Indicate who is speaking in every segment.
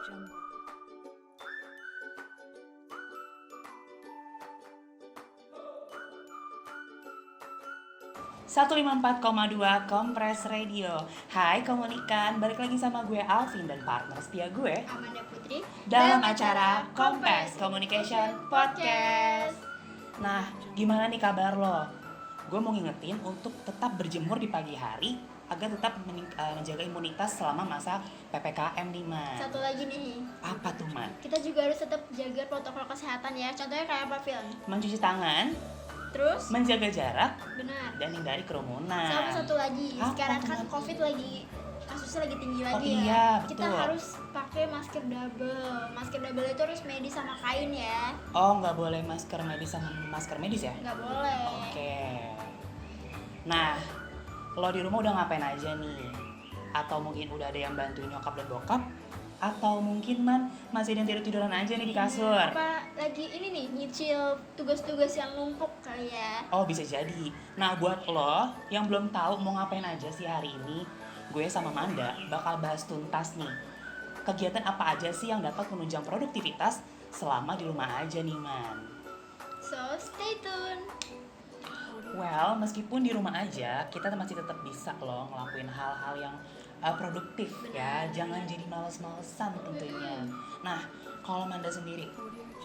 Speaker 1: 154,2 Kompres Radio. Hai Komunikan, balik lagi sama gue Alvin dan partner setia gue
Speaker 2: Amanda Putri
Speaker 1: dalam acara Kompes Communication Podcast. Nah, gimana nih kabar lo? Gue mau ngingetin untuk tetap berjemur di pagi hari agar tetap menjaga imunitas selama masa PPKM nih, Man.
Speaker 2: Satu lagi nih,
Speaker 1: Apa tuh, Man?
Speaker 2: kita juga harus tetap jaga protokol kesehatan ya. Contohnya kayak apa, Phil?
Speaker 1: Mencuci tangan,
Speaker 2: Terus,
Speaker 1: menjaga jarak,
Speaker 2: benar.
Speaker 1: dan hindari kerumunan.
Speaker 2: Sama satu lagi,
Speaker 1: Apa
Speaker 2: sekarang
Speaker 1: tuh,
Speaker 2: kan
Speaker 1: Man?
Speaker 2: COVID lagi kasusnya lagi tinggi
Speaker 1: Oh
Speaker 2: lagi
Speaker 1: iya,
Speaker 2: ya.
Speaker 1: betul.
Speaker 2: Kita harus pakai masker double. Masker double itu harus medis sama kain ya.
Speaker 1: Oh, nggak boleh masker medis sama masker medis ya?
Speaker 2: Nggak boleh.
Speaker 1: Oke. Nah, lo di rumah udah ngapain aja nih? Atau mungkin udah ada yang bantuin nyokap dan bokap? Atau mungkin masih ada yang tidur-tiduran aja nih di kasur?
Speaker 2: Apa lagi ini nih, nyicil tugas-tugas yang numpuk kali ya.
Speaker 1: Oh, bisa jadi. Nah, buat lo yang belum tahu mau ngapain aja sih hari ini, gue sama Manda bakal bahas tuntas nih. Kegiatan apa aja sih yang dapat menunjang produktivitas selama di rumah aja nih, Man?
Speaker 2: So, stay tune.
Speaker 1: Well, meskipun di rumah aja, kita masih tetap bisa loh ngelakuin hal-hal yang produktif ya. Jangan jadi males-malesan tentunya. Nah, kalau Manda sendiri,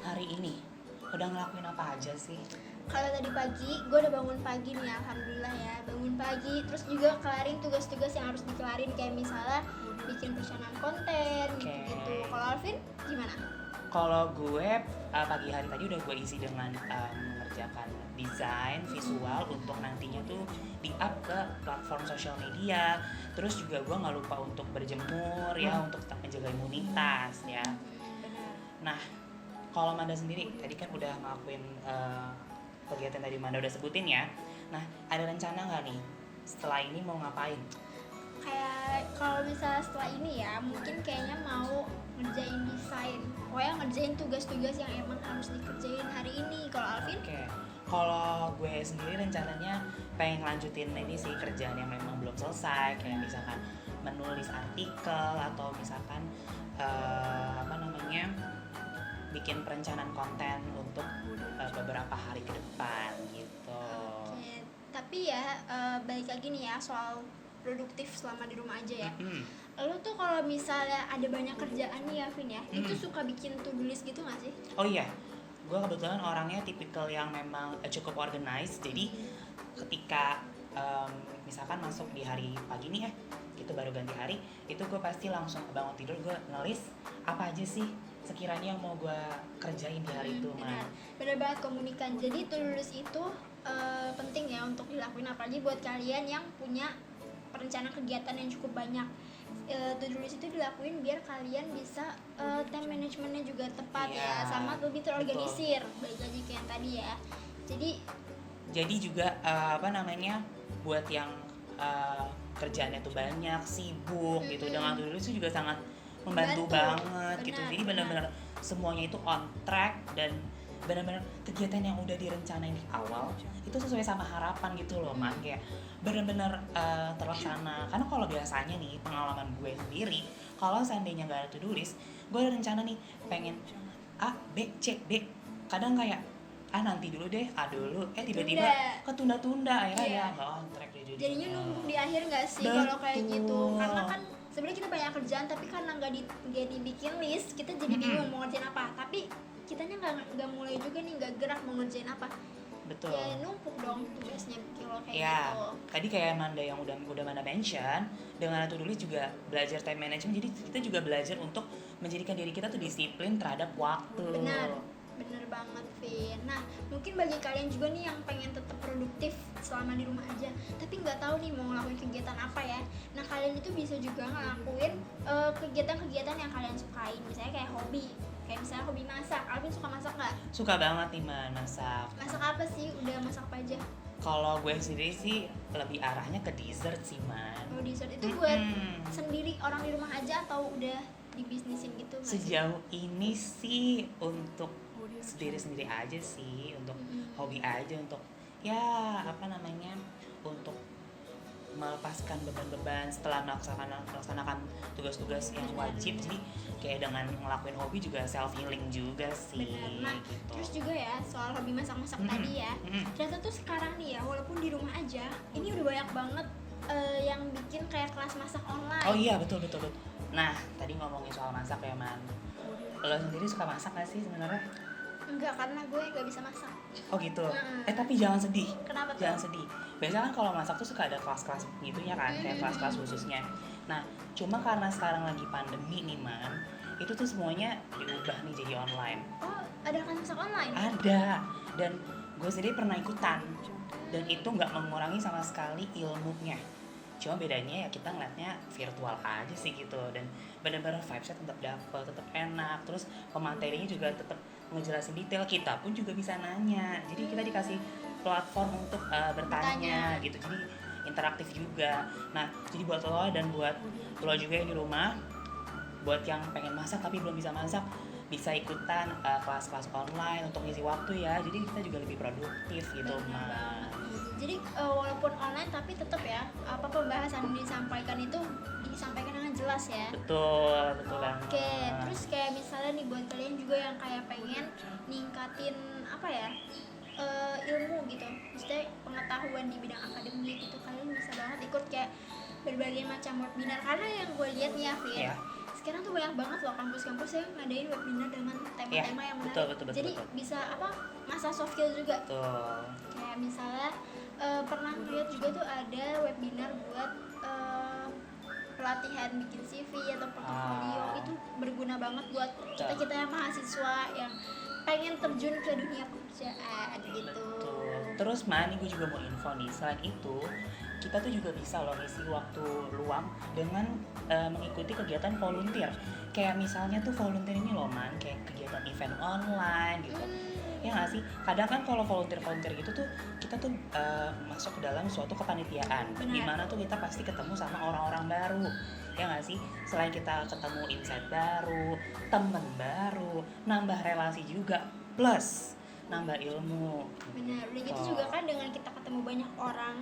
Speaker 1: hari ini udah ngelakuin apa aja sih?
Speaker 2: Kalau tadi pagi, gue udah bangun pagi nih, alhamdulillah ya. Bangun pagi, terus juga kelarin tugas-tugas yang harus dikelarin, kayak misalnya bikin pesanan konten,
Speaker 1: Oke.
Speaker 2: gitu. Kalau Alvin, gimana?
Speaker 1: Kalau gue pagi hari tadi udah gue isi dengan mengerjakan desain visual untuk nantinya tuh di-up ke platform sosial media. Terus juga gue nggak lupa untuk berjemur ya, untuk tetap menjaga imunitas ya.
Speaker 2: Benar.
Speaker 1: Nah, kalau Manda sendiri tadi kan udah ngelakuin kegiatan tadi Manda udah sebutin ya. Nah, ada rencana nggak nih setelah ini mau ngapain?
Speaker 2: Kayak kalau misalnya setelah ini ya, mungkin kayaknya mau ngerjain desain. Pokoknya ngerjain tugas-tugas yang emang harus dikerjain hari ini. Kalau Alvin?
Speaker 1: Oke, kalau gue sendiri rencananya pengen lanjutin ini sih kerjaan yang memang belum selesai, kayak misalkan menulis artikel atau misalkan bikin perencanaan konten untuk beberapa hari ke depan gitu.
Speaker 2: Oke. Tapi ya, balik lagi nih ya soal produktif selama di rumah aja ya. Lo tuh kalau misalnya ada banyak kerjaan nih ya, Vin ya, itu suka bikin to-do list gitu gak sih?
Speaker 1: Oh iya, gue kebetulan orangnya tipikal yang memang cukup organized. Jadi ketika misalkan masuk di hari pagi nih itu baru ganti hari, itu gue pasti langsung bangun tidur, gue ngelis apa aja sih sekiranya yang mau gue kerjain di hari itu,
Speaker 2: Benar. Benar banget komunikan. Jadi to-do list itu penting ya untuk dilakuin, apalagi buat kalian yang punya perencanaan kegiatan yang cukup banyak. To-do list itu dilakuin biar kalian bisa time managementnya juga tepat
Speaker 1: Iya,
Speaker 2: ya, sama lebih terorganisir. Balik lagi ke yang tadi ya.
Speaker 1: Jadi juga buat yang kerjaannya tuh banyak, sibuk gitu, dengan to-do list itu juga sangat membantu banget gitu. Jadi benar-benar semuanya itu on track dan benar-benar kegiatan yang udah direncanain di awal itu sesuai sama harapan gitu loh, Man. Kayak benar-benar terlaksana. Karena kalau biasanya nih, pengalaman gue sendiri, kalau seandainya nggak ada to-do list, gue ada rencana nih pengen A, B, C, D. Kadang kayak nanti dulu deh, A dulu, tiba-tiba ketunda-tunda, akhirnya ya nggak on track deh
Speaker 2: jadinya numpuk di akhir nggak sih kalau kayak gitu. Karena kan sebenarnya kita banyak kerjaan, tapi karena nggak dibikin list, kita jadi bingung mau ngerjain apa. Tapi kitanya nggak mulai juga nih, nggak gerak mau ngerjain apa.
Speaker 1: Betul.
Speaker 2: Ya numpuk dong tugasnya kalau kayak
Speaker 1: Ya,
Speaker 2: gitu.
Speaker 1: tadi kayak Manda yang udah Manda mention, dengan to-do list juga belajar time management. Jadi kita juga belajar untuk menjadikan diri kita tuh disiplin terhadap waktu.
Speaker 2: Bener banget, Vin. Nah, mungkin bagi kalian juga nih yang pengen tetap produktif selama di rumah aja, tapi nggak tahu nih mau ngelakuin kegiatan apa ya. Nah, kalian itu bisa juga ngelakuin kegiatan-kegiatan yang kalian sukain, misalnya kayak hobi. Kayak misalnya hobi masak. Alvin suka masak nggak?
Speaker 1: Suka banget nih, Man, masak.
Speaker 2: Masak apa sih? Udah masak apa aja?
Speaker 1: Kalau gue sendiri sih lebih arahnya ke dessert sih, Man.
Speaker 2: Oh, dessert itu buat sendiri orang di rumah aja atau udah dibisnisin gitu?
Speaker 1: Sejauh ini sih untuk sendiri-sendiri aja sih, untuk hobi aja, untuk untuk melepaskan beban-beban setelah melaksanakan tugas-tugas yang wajib. Jadi kayak dengan ngelakuin hobi juga self healing juga sih.
Speaker 2: Bener. Nah,
Speaker 1: gitu.
Speaker 2: terus juga ya soal hobi masak-masak tadi ya. Ternyata tuh sekarang nih ya, walaupun di rumah aja, ini udah banyak banget yang bikin kayak kelas masak online.
Speaker 1: Oh iya, betul. Nah, tadi ngomongin soal masak ya, Man. Lo sendiri suka masak gak sih sebenarnya?
Speaker 2: Enggak, karena gue gak bisa masak.
Speaker 1: Oh gitu.
Speaker 2: Heeh.
Speaker 1: Tapi jangan sedih.
Speaker 2: Kenapa tuh?
Speaker 1: Jangan sedih. Biasanya kan kalau masak tuh suka ada kelas-kelas gitunya kan, kayak kelas-kelas khususnya. Nah, cuma karena sekarang lagi pandemi nih, Man, itu tuh semuanya diubah nih jadi online.
Speaker 2: Oh, ada kelas masak online?
Speaker 1: Ada. Dan gue sendiri pernah ikutan. Dan itu nggak mengurangi sama sekali ilmunya. Cuma bedanya ya kita ngeliatnya virtual aja sih gitu. Dan benar-benar vibes-nya tetap dapet, tetap enak. Terus pematerinya juga tetap ngejelasin detail. Kita pun juga bisa nanya. Jadi kita dikasih platform untuk bertanya gitu. Jadi interaktif juga. Nah, jadi buat lo dan buat lo juga yang di rumah, buat yang pengen masak tapi belum bisa masak, bisa ikutan kelas-kelas online untuk ngisi waktu ya. Jadi kita juga lebih produktif gitu, Mas.
Speaker 2: Jadi walaupun online tapi tetap ya apa pembahasan yang disampaikan itu disampaikan dengan jelas ya.
Speaker 1: Betul banget.
Speaker 2: Oke, terus kayak misalnya nih buat kalian juga yang kayak pengen ningkatin apa ya ilmu gitu, maksudnya pengetahuan di bidang akademik gitu, kalian bisa banget ikut kayak berbagai macam webinar. Karena yang gue lihat nih ya, Vin,
Speaker 1: Iya.
Speaker 2: sekarang tuh banyak banget loh kampus-kampus yang ngadain webinar dengan tema-tema yang menarik.
Speaker 1: betul.
Speaker 2: Jadi bisa apa masa soft skill juga.
Speaker 1: Betul.
Speaker 2: Kayak misalnya pernah lihat juga tuh ada webinar buat pelatihan bikin CV atau portofolio. Itu berguna banget buat kita yang mahasiswa yang pengen terjun ke dunia pekerjaan gitu.
Speaker 1: Betul. Terus Man, gue juga mau info nih, selain itu kita tuh juga bisa loh ngisi waktu luang dengan mengikuti kegiatan volunteer. Kayak misalnya tuh volunteer ini loh, Man, kayak kegiatan event online gitu. Ya nggak sih? Kadang kan kalau volunteer gitu tuh kita tuh masuk ke dalam suatu kepanitiaan. Dimana tuh kita pasti ketemu sama orang-orang baru. Ya nggak sih? Selain kita ketemu insight baru, temen baru, nambah relasi juga, plus nambah ilmu.
Speaker 2: Benar, udah gitu juga kan dengan kita ketemu banyak orang,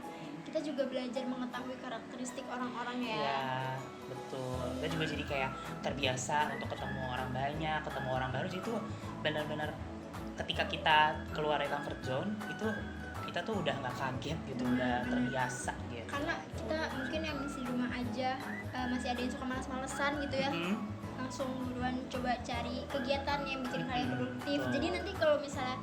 Speaker 2: kita juga belajar mengetahui karakteristik orang-orang ya.
Speaker 1: Ya, betul. Kita juga jadi kayak terbiasa untuk ketemu orang banyak, ketemu orang baru. Jadi tuh benar-benar ketika kita keluar dari comfort zone itu kita tuh udah nggak kaget gitu, udah terbiasa gitu.
Speaker 2: Karena kita mungkin yang masih di rumah aja masih ada yang suka malas-malesan gitu ya, langsung duluan coba cari kegiatan yang bikin kalian produktif. Jadi nanti kalau misalnya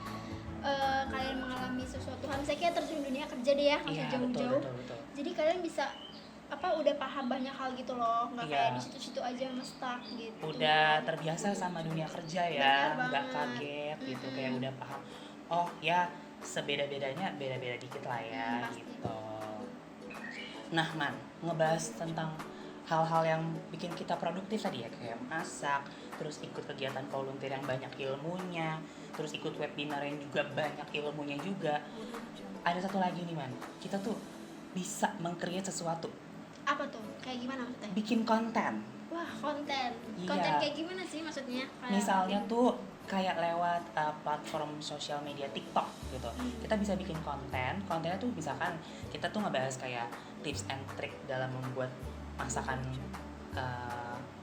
Speaker 2: kalian mengalami sesuatu hal, misalnya kayak terjun dunia kerja deh ya, nggak usah jauh-jauh.
Speaker 1: Betul.
Speaker 2: Jadi kalian bisa udah paham banyak hal gitu loh, nggak kayak di situ-situ aja nge-stuck gitu.
Speaker 1: Udah terbiasa sama dunia kerja ya, nggak kaget gitu, kayak udah paham. Oh ya, sebeda-bedanya beda-beda dikit lah ya gitu. Nah, Man, ngebahas tentang hal-hal yang bikin kita produktif tadi ya, kayak masak, terus ikut kegiatan volunteer yang banyak ilmunya, terus ikut webinar yang juga banyak ilmunya juga. Ada satu lagi nih, Man, kita tuh bisa meng-create sesuatu.
Speaker 2: Apa tuh? Kayak gimana maksudnya?
Speaker 1: Bikin konten.
Speaker 2: Wah, konten.
Speaker 1: Iya.
Speaker 2: Konten kayak gimana sih maksudnya?
Speaker 1: Misalnya tuh kayak lewat platform sosial media TikTok gitu. Kita bisa bikin konten. Kontennya tuh misalkan kita tuh ngebahas kayak tips and trick dalam membuat masakan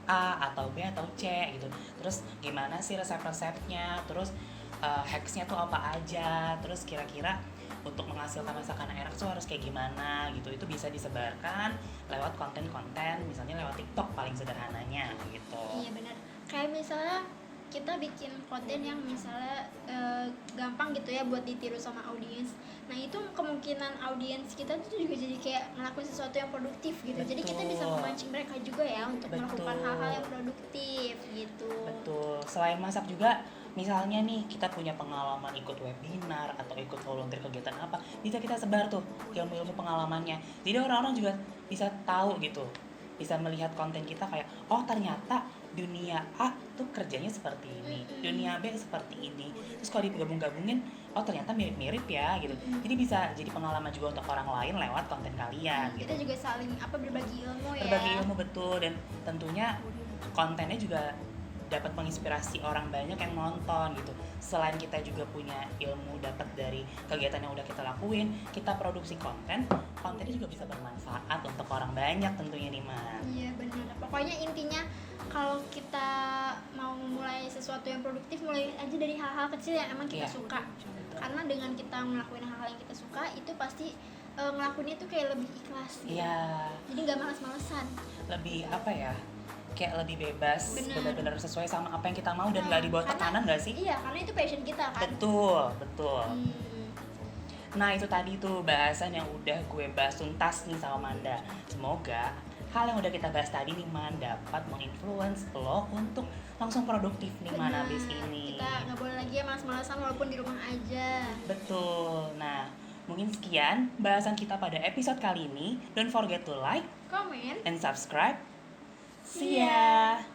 Speaker 1: A atau B atau C gitu. Terus gimana sih resep-resepnya, terus hacksnya tuh apa aja, terus kira-kira untuk menghasilkan masakan enak tuh harus kayak gimana gitu. Itu bisa disebarkan lewat konten-konten, misalnya lewat TikTok paling sederhananya gitu.
Speaker 2: Iya benar. Kayak misalnya kita bikin konten yang misalnya gampang gitu ya buat ditiru sama audiens. Nah itu kemungkinan audiens kita tuh juga jadi kayak ngelakuin sesuatu yang produktif gitu.
Speaker 1: Betul.
Speaker 2: Jadi kita bisa memancing mereka juga ya untuk
Speaker 1: Betul.
Speaker 2: melakukan hal-hal yang produktif gitu.
Speaker 1: Betul. Selain masak juga, misalnya nih kita punya pengalaman ikut webinar atau ikut volunteer kegiatan apa, bisa kita sebar tuh ilmu-ilmu pengalamannya. Jadi orang-orang juga bisa tahu gitu, bisa melihat konten kita kayak, oh ternyata dunia A tuh kerjanya seperti ini, dunia B seperti ini. Terus kalau digabung-gabungin, oh ternyata mirip-mirip ya gitu. Jadi bisa jadi pengalaman juga untuk orang lain lewat konten kalian gitu.
Speaker 2: Kita juga saling berbagi ilmu ya.
Speaker 1: Berbagi ilmu, betul. Dan tentunya kontennya juga dapat menginspirasi orang banyak yang nonton gitu. Selain kita juga punya ilmu dapat dari kegiatan yang udah kita lakuin, kita produksi kontennya juga bisa bermanfaat untuk orang banyak tentunya nih Man.
Speaker 2: Iya benar. Pokoknya intinya kalau kita mau memulai sesuatu yang produktif, mulai aja dari hal-hal kecil yang emang kita
Speaker 1: Iya.
Speaker 2: suka. Karena dengan kita ngelakuin hal-hal yang kita suka, itu pasti ngelakuinnya tuh kayak lebih ikhlas gitu.
Speaker 1: Iya,
Speaker 2: Jadi nggak males-malesan.
Speaker 1: lebih apa ya? Kayak lebih bebas,
Speaker 2: Bener.
Speaker 1: benar-benar sesuai sama apa yang kita mau dan
Speaker 2: Nah,
Speaker 1: nggak dibawa
Speaker 2: karena-
Speaker 1: tekanan nggak sih?
Speaker 2: Iya, karena itu passion kita kan.
Speaker 1: Betul.
Speaker 2: Hmm.
Speaker 1: Nah itu tadi tuh bahasan yang udah gue bahas tuntas nih sama Manda. Semoga hal yang udah kita bahas tadi nih Man dapat menginfluence lo untuk langsung produktif nih Man
Speaker 2: Benar.
Speaker 1: abis ini.
Speaker 2: Kita nggak boleh lagi ya males-malesan walaupun di rumah aja.
Speaker 1: Betul. Nah mungkin sekian bahasan kita pada episode kali ini. Don't forget to like
Speaker 2: Komen.
Speaker 1: and subscribe. See
Speaker 2: Iya.
Speaker 1: ya.